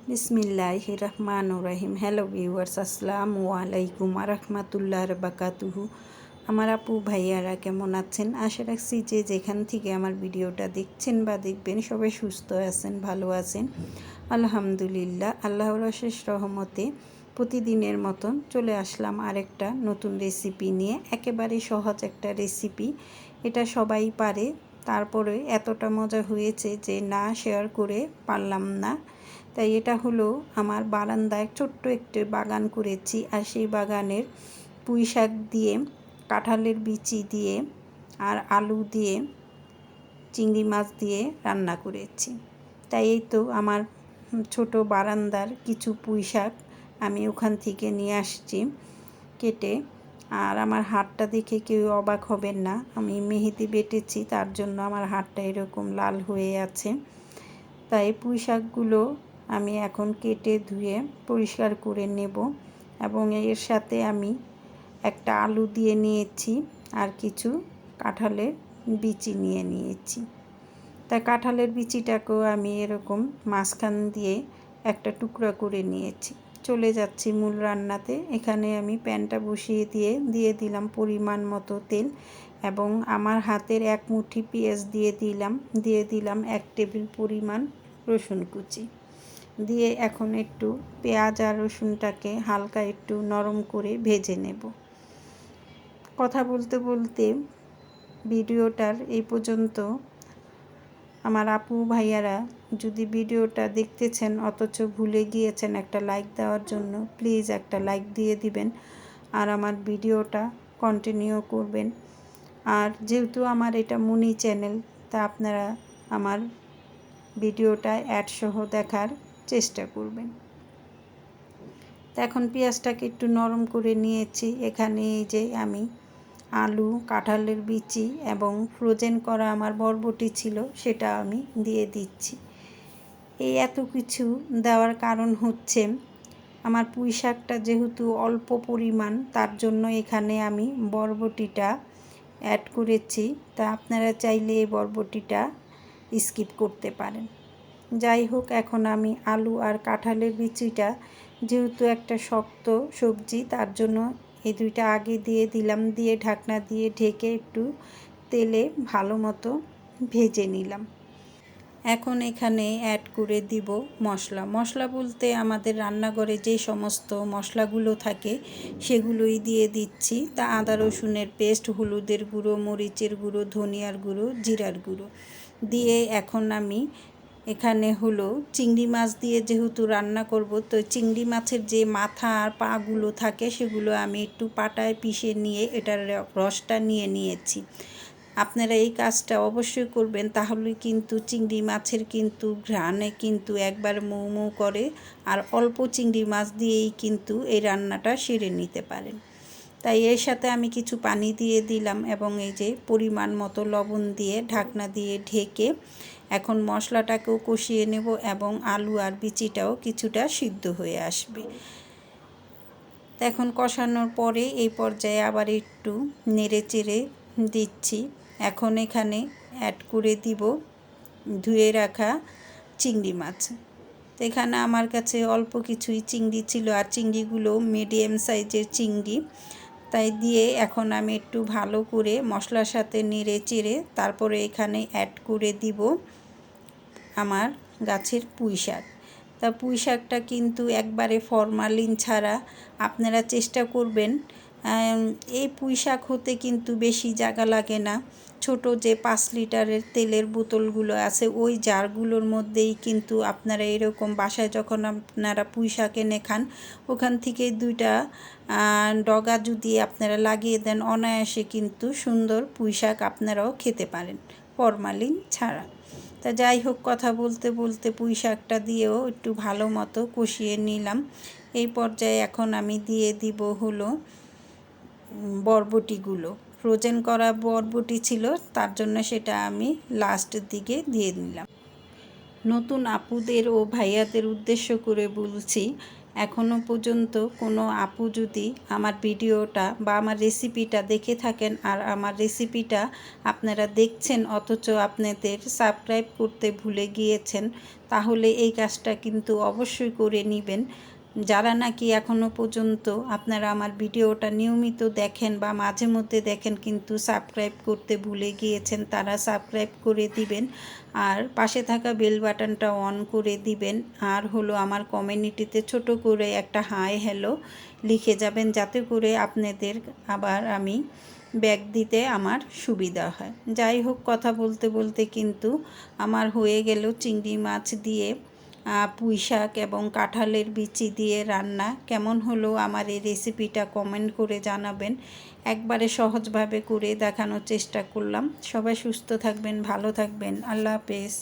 বিসমিল্লাহির রহমানির রহিম। Hello viewers, আসসালামু আলাইকুম ওয়া রাহমাতুল্লাহি ওয়া বারাকাতুহু। আমার আপু ভাইয়ারা কেমন আছেন? আশা রাখছি যে যেখান থেকে আমার ভিডিওটা দেখছেন বা দেখবেন সবাই সুস্থ আছেন, ভালো আছেন। আলহামদুলিল্লাহ, আল্লাহর অশেষ রহমতে প্রতিদিনের মতন চলে আসলাম আরেকটা নতুন রেসিপি নিয়ে। একেবারে সহজ একটা রেসিপি, এটা সবাই পারে, তারপরে এতটা মজা হয়েছে যে না শেয়ার করে পারলাম না। তাই এটা হলো আমার বারান্দায় ছোট্ট একটি বাগান করেছি, আর সেই বাগানের পুঁই শাক দিয়ে, কাঁঠালের বিচি দিয়ে, আর আলু দিয়ে, চিংড়ি মাছ দিয়ে রান্না করেছি। তাই এই তো আমার ছোট বারান্দার কিছু পুঁই শাক আমি ওখান থেকে নিয়ে আসছি কেটে। আর আমার হাতটা দেখে কেউ অবাক হবেন না, আমি মেহেদি বেটেছি, তার জন্য আমার হাতটা এরকম লাল হয়ে আছে। তাই পুঁই শাকগুলো আমি এখন কেটে ধুয়ে পরিষ্কার করে নেব, এবং এর সাথে আমি একটা আলু দিয়ে নিয়েছি আর কিছু কাঁঠালের বিচি নিয়ে নিয়েছি। তাই কাঁঠালের বিচিটাকেও আমি এরকম মাঝখান দিয়ে একটা টুকরা করে নিয়েছি। চলে যাচ্ছি মূল রান্নাতে। এখানে আমি প্যানটা বসিয়ে দিয়ে দিলাম পরিমাণ মতো তেল, এবং আমার হাতের এক মুঠি পেঁয়াজ দিয়ে দিলাম 1 টেবিল পরিমাণ রসুন কুচি দিয়ে এখন একটু পেঁয়াজ আর রসুনটাকে হালকা একটু নরম করে ভেজে নেব। কথা বলতে বলতে ভিডিওটার এই পর্যন্ত আমার আপু ভাইয়ারা যদি ভিডিওটা দেখতেছেন অথচ ভুলে গিয়েছেন একটা লাইক দেওয়ার জন্য, প্লিজ একটা লাইক দিয়ে দিবেন আর আমার ভিডিওটা কন্টিনিউ করবেন। আর যেহেতু আমার এটা মুনি চ্যানেল, তা আপনারা আমার ভিডিওটা অ্যাড সহ দেখার চেষ্টা করবেন। তো এখন পেঁয়াজটাকে একটু নরম করে নিয়েছি। এখানে এই যে আমি আলু, কাঁঠালের বিচি এবং ফ্রোজেন করা আমার বরবটি ছিল, সেটা আমি দিয়ে দিচ্ছি। এই এত কিছু দেওয়ার কারণ হচ্ছে আমার পুঁই শাকটা যেহেতু অল্প পরিমাণ, তার জন্য এখানে আমি বরবটিটা অ্যাড করেছি। তা আপনারা চাইলে এই বরবটিটা স্কিপ করতে পারেন। যাই হোক, এখন আমি আলু আর কাঁঠালের বিচিটা, যেহেতু একটা শক্ত সবজি, তার জন্য এই দুইটা আগে দিয়ে দিলাম, দিয়ে ঢাকনা দিয়ে ঢেকে একটু তেলে ভালো মতো ভেজে নিলাম। এখন এখানে অ্যাড করে দিব মশলা বলতে আমাদের রান্নাঘরে যে সমস্ত মশলাগুলো থাকে সেগুলোই দিয়ে দিচ্ছি। তা আদা রসুনের পেস্ট, হলুদের গুঁড়ো, মরিচের গুঁড়ো, ধনিয়ার গুঁড়ো, জিরার গুঁড়ো দিয়ে এখন আমি এখানে হলো চিংড়ি মাছ দিয়ে যেহেতু রান্না করব, তো চিংড়ি মাছের যে মাথা আর পাগুলো থাকে সেগুলো আমি একটু পাটায় পিষে নিয়ে এটার রসটা নিয়ে নিয়েছি। আপনারা এই কাজটা অবশ্যই করবেন, তাহলে কিন্তু চিংড়ি মাছের কিন্তু ঘ্রাণে কিন্তু একবার মৌ মৌ করে, আর অল্প চিংড়ি মাছ দিয়েই কিন্তু এই রান্নাটা সেরে নিতে পারেন। তাই এর সাথে আমি কিছু পানি দিয়ে দিলাম, এবং এই যে পরিমাণ মতো লবণ দিয়ে ঢাকনা দিয়ে ঢেকে এখন মশলাটাকেও কষিয়ে নেব, এবং আলু আর বিচিটাও কিছুটা সিদ্ধ হয়ে আসবে। এখন কষানোর পরে এই পর্যায়ে আবার একটু নেড়ে চেড়ে দিচ্ছি। এখন এখানে অ্যাড করে দিব ধুয়ে রাখা চিংড়ি মাছ। তো এখানে আমার কাছে অল্প কিছুই চিংড়ি ছিল, আর চিংড়িগুলো মিডিয়াম সাইজের চিংড়ি। তাই দিয়ে এখন আমি একটু ভালো করে মশলার সাথে নেড়ে চেড়ে তারপরে এখানে অ্যাড করে দিব আমার গাছের পুঁই শাক। তা পুঁই শাকটা কিন্তু একবারে ফরমালিন ছাড়া আপনারা চেষ্টা করবেন। এই পুঁই শাক হতে কিন্তু বেশি জায়গা লাগে না। ছোট যে 5 লিটারের তেলের বোতলগুলো আছে, ওই জারগুলোর মধ্যেই কিন্তু আপনারা এরকম বাসায় যখন আপনারা পুঁই শাক এনে খান, ওখান থেকে 2টা ডগা যদি আপনারা লাগিয়ে দেন, অনায়াসে কিন্তু সুন্দর পুঁই শাক আপনারাও খেতে পারেন ফরমালিন ছাড়া। তা যাই হোক, কথা বলতে বলতে পুঁই শাকটা দিয়েও একটু ভালো মতো কষিয়ে নিলাম। এই পর্যায়ে এখন আমি দিয়ে দিব হলো বরবটিগুলো। ফ্রোজেন করা বরবটি ছিল, তার জন্য সেটা আমি লাস্টের দিকে দিয়ে দিলাম। নতুন আপুদের ও ভাইয়াদের উদ্দেশ্য করে বলছি, এখনও পর্যন্ত কোনো আপু যদি আমার ভিডিওটা বা আমার রেসিপিটা দেখে থাকেন আর আমার রেসিপিটা আপনারা দেখছেন অথচ আপনাদের সাবস্ক্রাইব করতে ভুলে গিয়েছেন, তাহলে এই কাজটা কিন্তু অবশ্যই করে নেবেন। যারা নাকি এখনও পর্যন্ত আপনারা আমার ভিডিওটা নিয়মিত দেখেন বা মাঝে মধ্যে দেখেন কিন্তু সাবস্ক্রাইব করতে ভুলে গিয়েছেন, তারা সাবস্ক্রাইব করে দিবেন আর পাশে থাকা বেল বাটনটা অন করে দিবেন। আর হলো আমার কমিউনিটিতে ছোট করে একটা হাই হ্যালো লিখে যাবেন, যাতে করে আপনাদের আবার আমি ব্যাগ দিতে আমার সুবিধা হয়। যাই হোক, কথা বলতে বলতে কিন্তু আমার হয়ে গেল চিংড়ি মাছ দিয়ে পুঁই শাক এবং কাঁঠালের বিচি দিয়ে রান্না। কেমন হলো আমার এই রেসিপিটা কমেন্ট করে জানাবেন। একবারে সহজভাবে করে দেখানোর চেষ্টা করলাম। সবাই সুস্থ থাকবেন, ভালো থাকবেন। আল্লাহ হাফেজ।